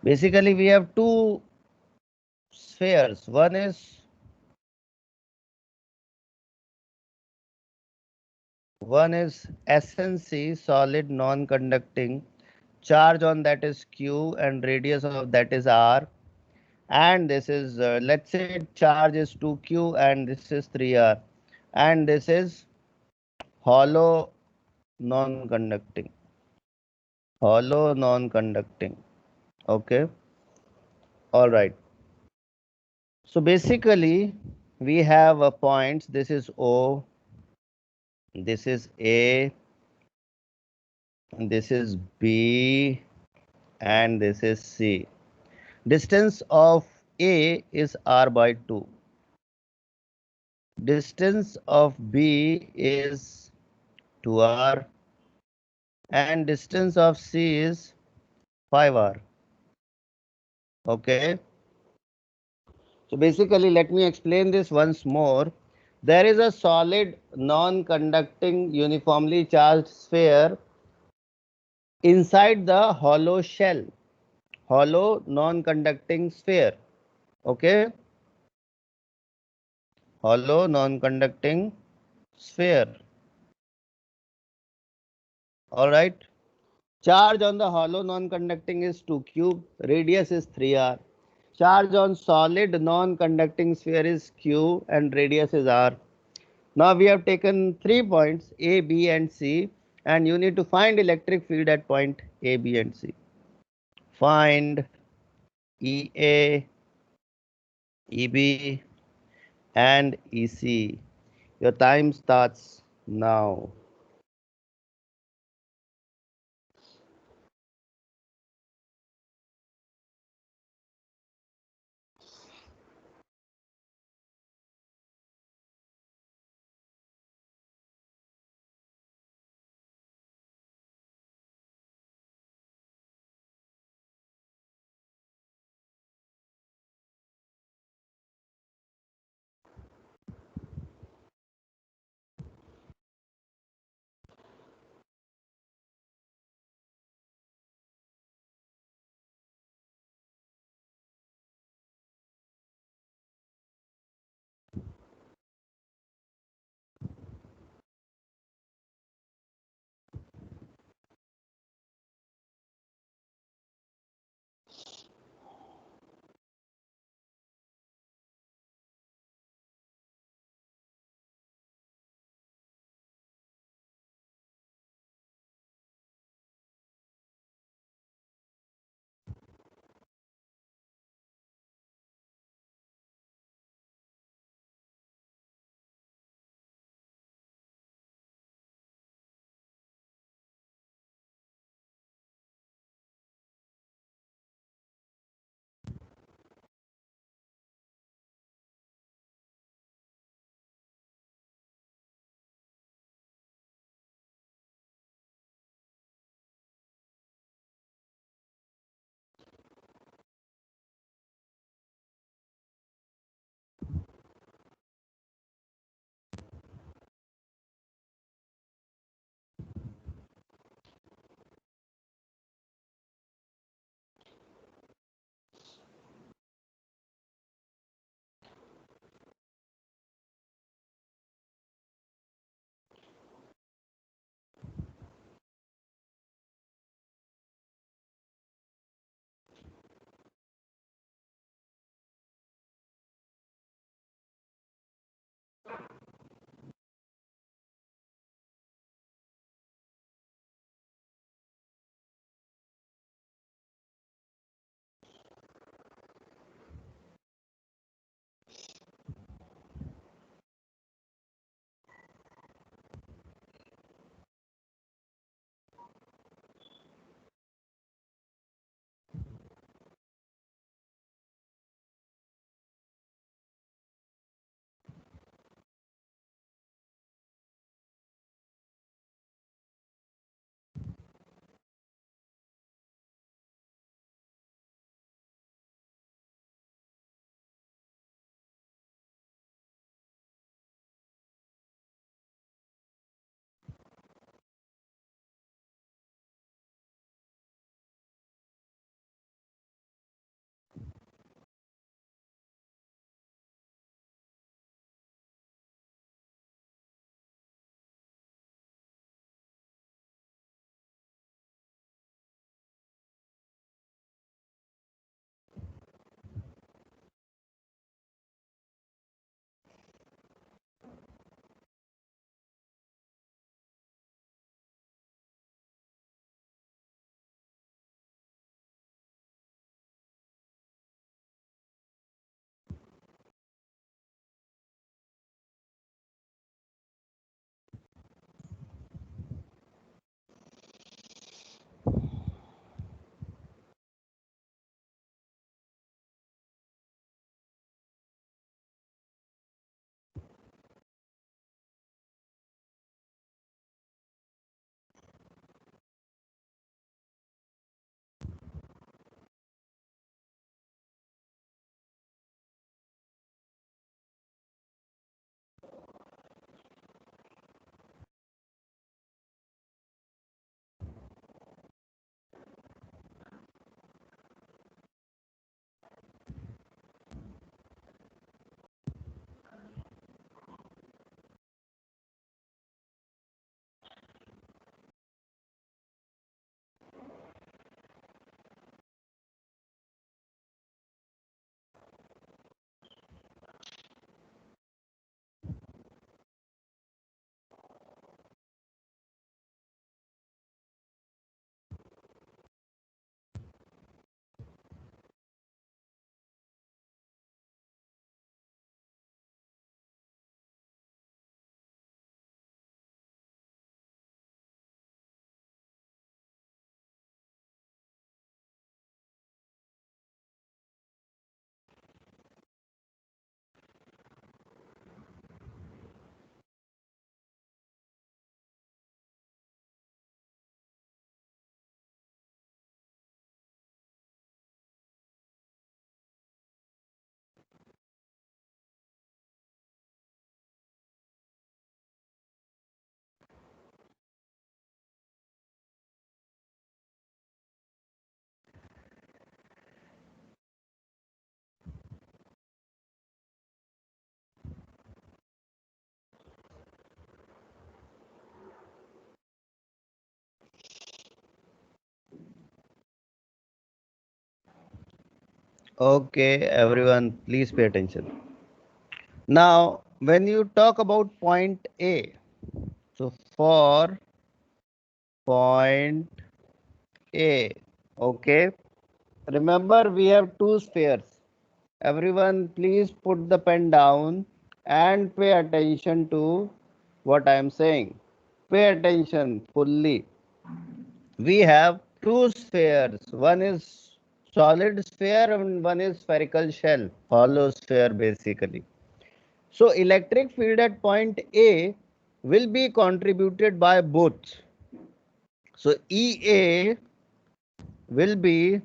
Basically, we have two spheres. One is SNC, solid non-conducting. Charge on that is Q and radius of that is R. And this is, let's say charge is 2Q and this is 3R. And this is hollow non-conducting. Hollow non-conducting. Okay. All right. So basically, we have a point. This is O. This is A. This is B. And this is C. Distance of A is R by 2. Distance of B is 2R. And distance of C is 5R. Okay. So basically, let me explain this once more. There is a solid non-conducting uniformly charged sphere inside the hollow shell. Hollow non-conducting sphere. Okay. Hollow non-conducting sphere. All right. Charge on the hollow non-conducting is 2Q. Radius is 3R. Charge on solid non-conducting sphere is Q and radius is R. Now we have taken 3 points A, B and C and you need to find electric field at point A, B and C. Find EA, EB and EC. Your time starts now. Okay, everyone, please pay attention. Now, when you talk about point A, so for point A, okay, remember we have two spheres. Everyone, please put the pen down and pay attention to what I am saying. Pay attention fully. We have two spheres. One is solid sphere and one is spherical shell, hollow sphere basically. So electric field at point A will be contributed by both. So EA will be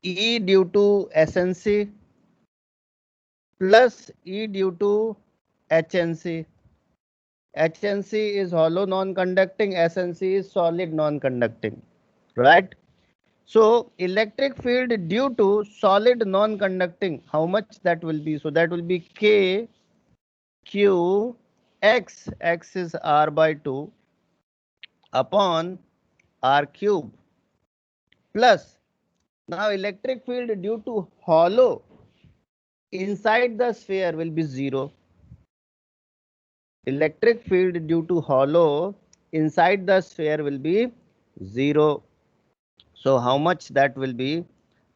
E due to SNC plus E due to HNC. HNC is hollow non-conducting, SNC is solid non-conducting, right? So electric field due to solid non-conducting, how much that will be? So that will be K Q X, X is R by 2 upon R cube plus, now electric field due to hollow inside the sphere will be 0. Electric field due to hollow inside the sphere will be 0. So how much that will be?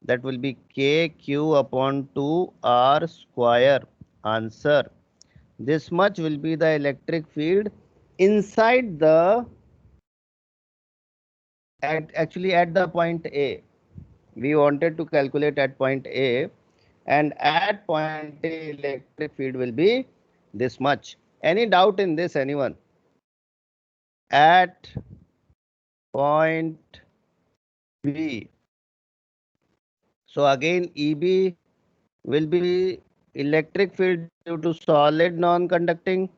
That will be KQ upon 2R square. Answer. This much will be the electric field inside the, actually at the point A. We wanted to calculate at point A, and at point A electric field will be this much. Any doubt in this, anyone? At point B. So again EB will be electric field due to solid non-conducting,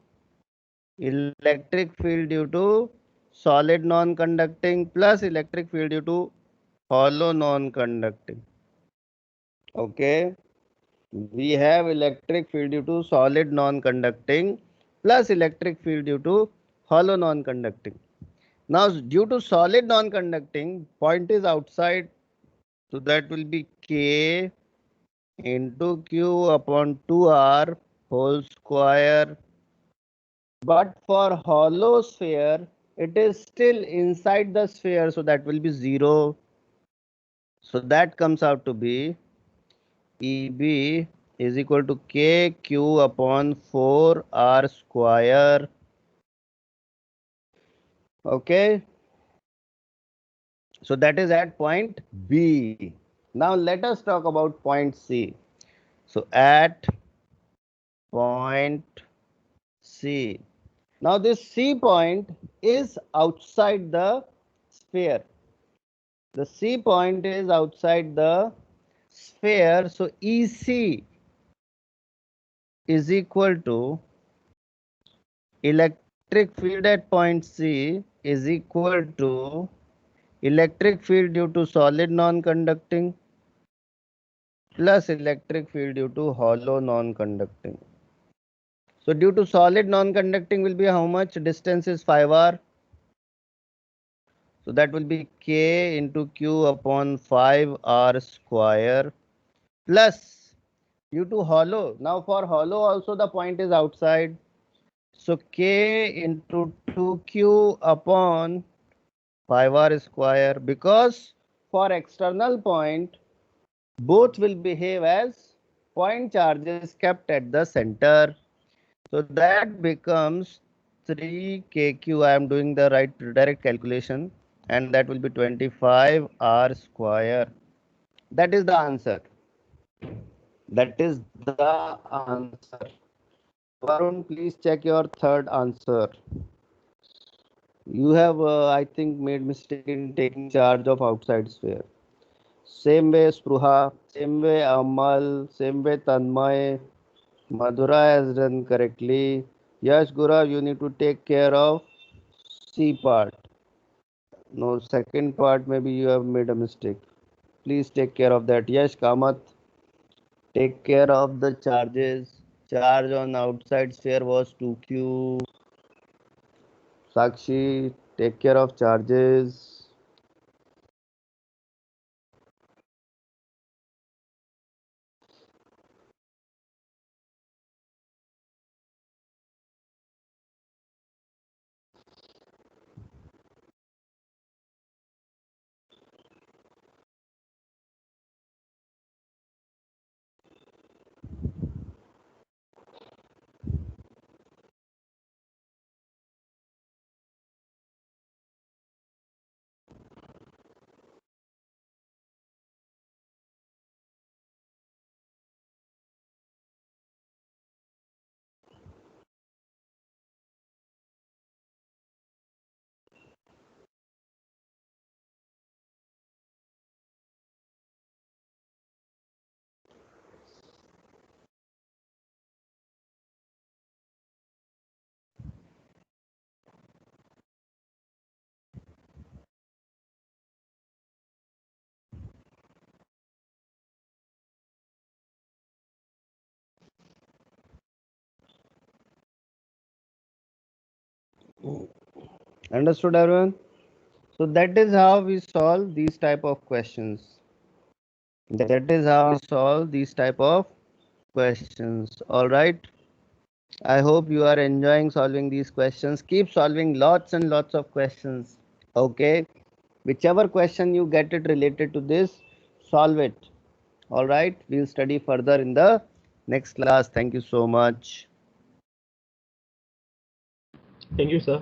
electric field due to solid non-conducting plus electric field due to hollow non-conducting. Okay, we have electric field due to solid non-conducting plus electric field due to hollow non-conducting. Now due to solid non-conducting, point is outside, so that will be K into Q upon 2R whole square. But for hollow sphere, it is still inside the sphere, so that will be 0. So that comes out to be EB is equal to KQ upon 4R square. Okay. So that is at point B. Now let us talk about point C. So at point C. Now this C point is outside the sphere. The C point is outside the sphere. So EC is equal to electric field at point C is equal to electric field due to solid non-conducting plus electric field due to hollow non-conducting. So due to solid non-conducting will be how much? Distance is 5R. So that will be K into Q upon 5R square plus due to hollow. Now for hollow also the point is outside. So K into 2Q upon 5R square, because for external point both will behave as point charges kept at the center. So that becomes 3KQ. I am doing the right direct calculation, and that will be 25R square. That is the answer. That is the answer. Varun, please check your third answer. You have, I think, made mistake in taking charge of outside sphere. Same way Spruha, same way Amal, same way Tanmay. Madhura has done correctly. Yes, Gurav, you need to take care of C part. No, second part, maybe you have made a mistake. Please take care of that. Yes, Kamath, take care of the charges. Charge on outside sphere was 2Q. Sakshi, take care of charges. Understood, everyone? So that is how we solve these type of questions. That is how we solve these type of questions. All right. I hope you are enjoying solving these questions. Keep solving lots and lots of questions. Okay. Whichever question you get it related to this, solve it. All right. We'll study further in the next class. Thank you so much. Thank you, sir.